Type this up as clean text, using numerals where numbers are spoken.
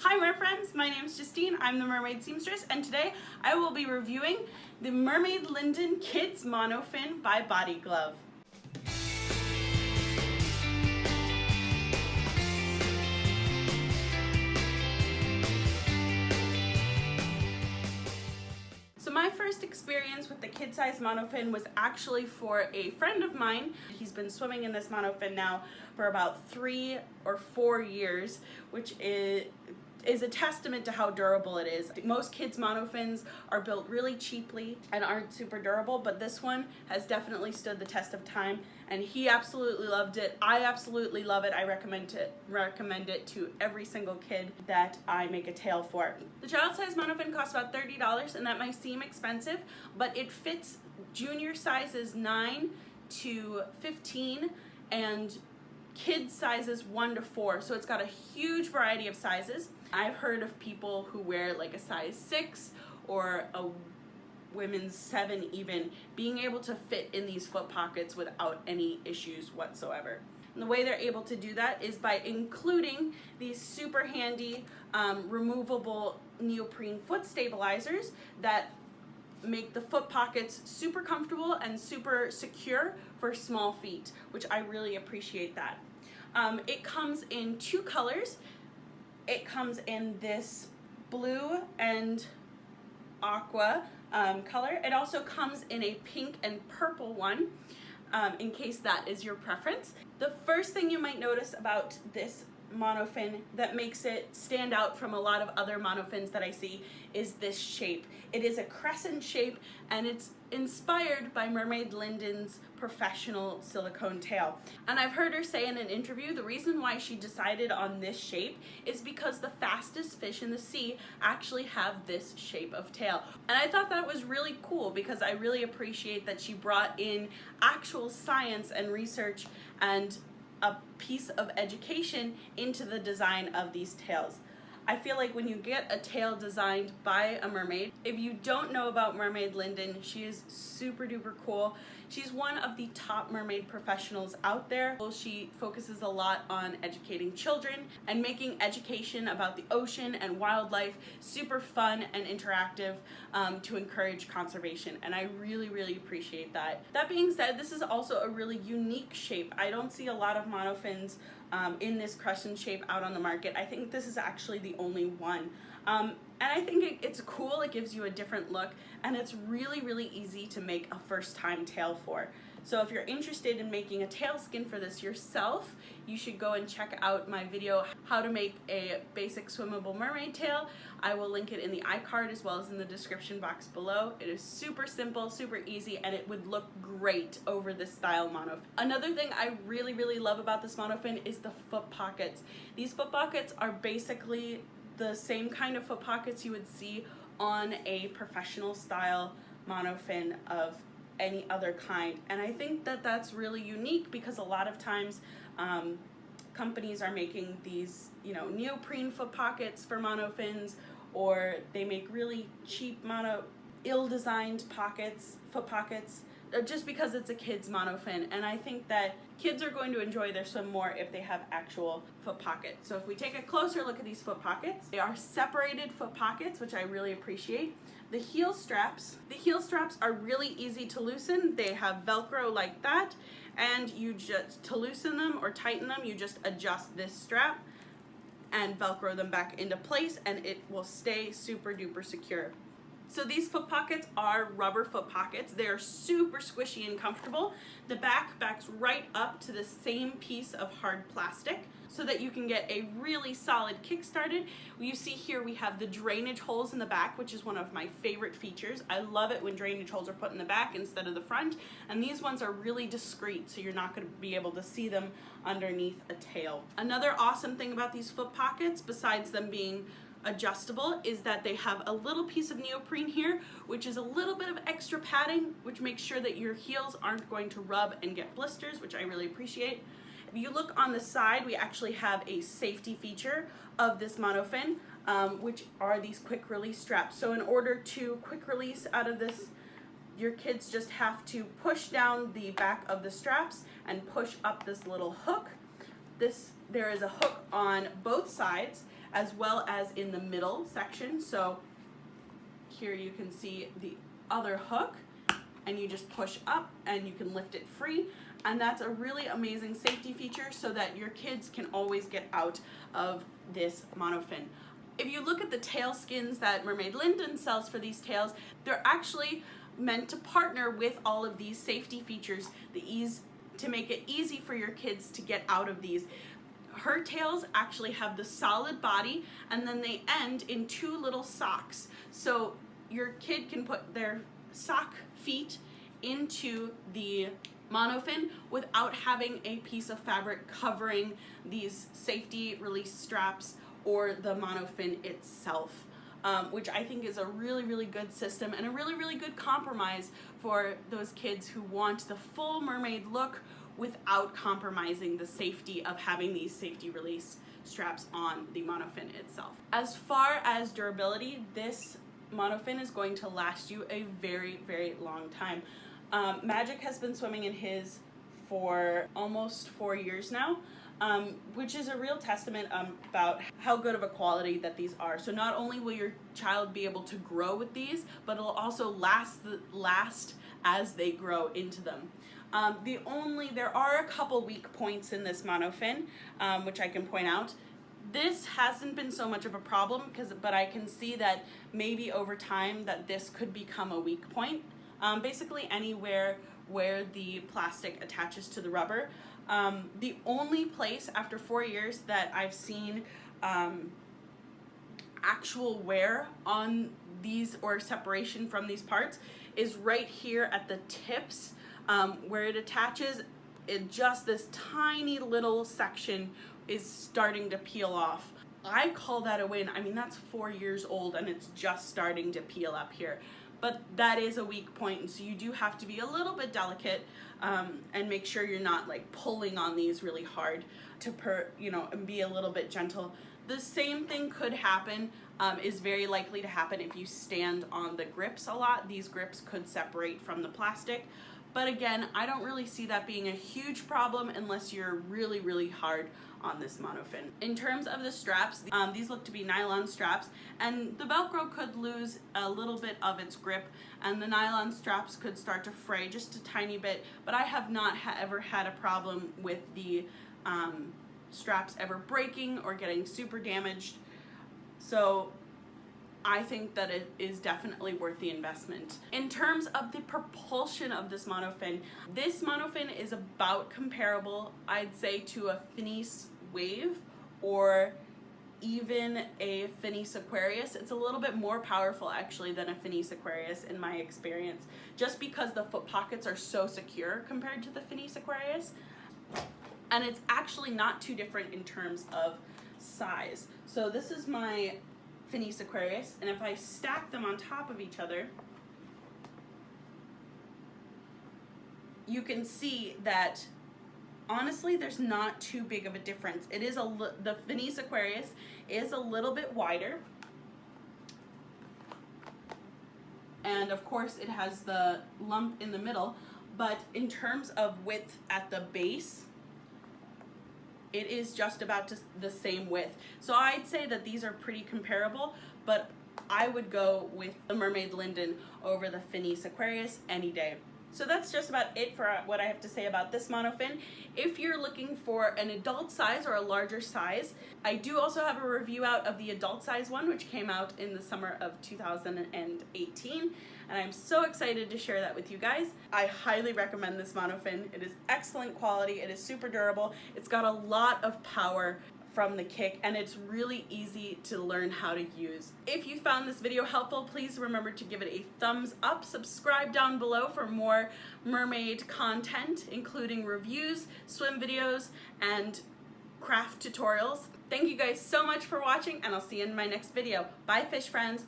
Hi Mer friends, my name is Justine, I'm the Mermaid Seamstress, and today I will be reviewing the Mermaid Linden Kids Monofin by Body Glove. So my first experience with the kid-size monofin was actually for a friend of mine. He's been swimming in this monofin now for about 3 or 4 years, which is a testament to how durable it is. Most kids' monofins are built really cheaply and aren't super durable, but this one has definitely stood the test of time, and he absolutely loved it. I absolutely love it. I recommend it to every single kid that I make a tail for. The child-size monofin costs about $30, and that might seem expensive, but it fits junior sizes 9 to 15 and kid sizes 1 to 4, so it's got a huge variety of sizes. I've heard of people who wear like a size 6 or a women's 7 even being able to fit in these foot pockets without any issues whatsoever. And the way they're able to do that is by including these super handy removable neoprene foot stabilizers that make the foot pockets super comfortable and super secure for small feet, which I really appreciate that. It comes in 2 colors. It comes in this blue and aqua color. It also comes in a pink and purple one, in case that is your preference. The first thing you might notice about this monofin that makes it stand out from a lot of other monofins that I see is this shape. It is a crescent shape, and it's inspired by Mermaid Linden's professional silicone tail. And I've heard her say in an interview the reason why she decided on this shape is because the fastest fish in the sea actually have this shape of tail. And I thought that was really cool because I really appreciate that she brought in actual science and research and a piece of education into the design of these tails. I feel like when you get a tail designed by a mermaid, if you don't know about Mermaid Linden, she is super duper cool. She's one of the top mermaid professionals out there. She focuses a lot on educating children and making education about the ocean and wildlife super fun and interactive to encourage conservation, and I really appreciate that. That being said, this is also a really unique shape. I don't see a lot of monofins in this crescent shape out on the market. I think this is actually the only one. And I think it's cool, it gives you a different look, and it's really easy to make a first-time tail for. So if you're interested in making a tail skin for this yourself, you should go and check out my video, how to make a basic swimmable mermaid tail. I will link it in the iCard as well as in the description box below. It is super simple, super easy, and it would look great over this style monofin. Another thing I really love about this monofin is the foot pockets. These foot pockets are basically the same kind of foot pockets you would see on a professional style monofin of any other kind, and I think that that's really unique because a lot of times companies are making these, neoprene foot pockets for monofins, or they make really cheap ill-designed foot pockets, just because it's a kid's monofin. And I think that kids are going to enjoy their swim more if they have actual foot pockets. So if we take a closer look at these foot pockets, they are separated foot pockets, which I really appreciate. The heel straps are really easy to loosen. They have Velcro like that, and to loosen them or tighten them, you just adjust this strap and Velcro them back into place, and it will stay super duper secure. So these foot pockets are rubber foot pockets. They're super squishy and comfortable. The back backs right up to the same piece of hard plastic so that you can get a really solid kick started. You see here we have the drainage holes in the back, which is one of my favorite features. I love it when drainage holes are put in the back instead of the front, and these ones are really discreet, so you're not going to be able to see them underneath a tail. Another awesome thing about these foot pockets, besides them being adjustable, is that they have a little piece of neoprene here, which is a little bit of extra padding, which makes sure that your heels aren't going to rub and get blisters, which I really appreciate. If you look on the side, we actually have a safety feature of this monofin, which are these quick release straps. So in order to quick release out of this, your kids just have to push down the back of the straps and push up this little hook. There is a hook on both sides, as well as in the middle section. So here you can see the other hook, and you just push up and you can lift it free. And that's a really amazing safety feature so that your kids can always get out of this monofin. If you look at the tail skins that Mermaid Linden sells for these tails, they're actually meant to partner with all of these safety features, to make it easy for your kids to get out of these. Her tails actually have the solid body, and then they end in 2 little socks. So your kid can put their sock feet into the monofin without having a piece of fabric covering these safety release straps or the monofin itself, which I think is a really, really good system and a really, really good compromise for those kids who want the full mermaid look without compromising the safety of having these safety release straps on the monofin itself. As far as durability, this monofin is going to last you a very, very long time. Magic has been swimming in his for almost 4 years now, which is a real testament about how good of a quality that these are. So not only will your child be able to grow with these, but it'll also last as they grow into them. There are a couple weak points in this monofin, which I can point out. This hasn't been so much of a problem, but I can see that maybe over time that this could become a weak point. Basically anywhere where the plastic attaches to the rubber. The only place after 4 years that I've seen actual wear on these or separation from these parts is right here at the tips where it attaches. Just this tiny little section is starting to peel off. I call that a win. I mean, that's 4 years old and it's just starting to peel up here. But that is a weak point, and so you do have to be a little bit delicate and make sure you're not like pulling on these really hard and be a little bit gentle. The same thing could happen, is very likely to happen if you stand on the grips a lot. These grips could separate from the plastic. But again, I don't really see that being a huge problem unless you're really, really hard on this monofin. In terms of the straps, these look to be nylon straps, and the Velcro could lose a little bit of its grip, and the nylon straps could start to fray just a tiny bit, but I have not ever had a problem with the straps ever breaking or getting super damaged. So I think that it is definitely worth the investment. In terms of the propulsion of this monofin is about comparable, I'd say, to a Finis Wave or even a Finis Aquarius. It's a little bit more powerful actually than a Finis Aquarius in my experience, just because the foot pockets are so secure compared to the Finis Aquarius. And it's actually not too different in terms of size. So this is my Finis Aquarius, and if I stack them on top of each other, you can see that honestly there's not too big of a difference. It is the Finis Aquarius is a little bit wider, and of course it has the lump in the middle, but in terms of width at the base, it is just about the same width. So I'd say that these are pretty comparable, but I would go with the Mermaid Linden over the Finis Aquarius any day. So that's just about it for what I have to say about this monofin. If you're looking for an adult size or a larger size, I do also have a review out of the adult size one, which came out in the summer of 2018. And I'm so excited to share that with you guys. I highly recommend this monofin. It is excellent quality, it is super durable, it's got a lot of power from the kick, and it's really easy to learn how to use. If you found this video helpful, please remember to give it a thumbs up, subscribe down below for more mermaid content, including reviews, swim videos, and craft tutorials. Thank you guys so much for watching, and I'll see you in my next video. Bye, fish friends.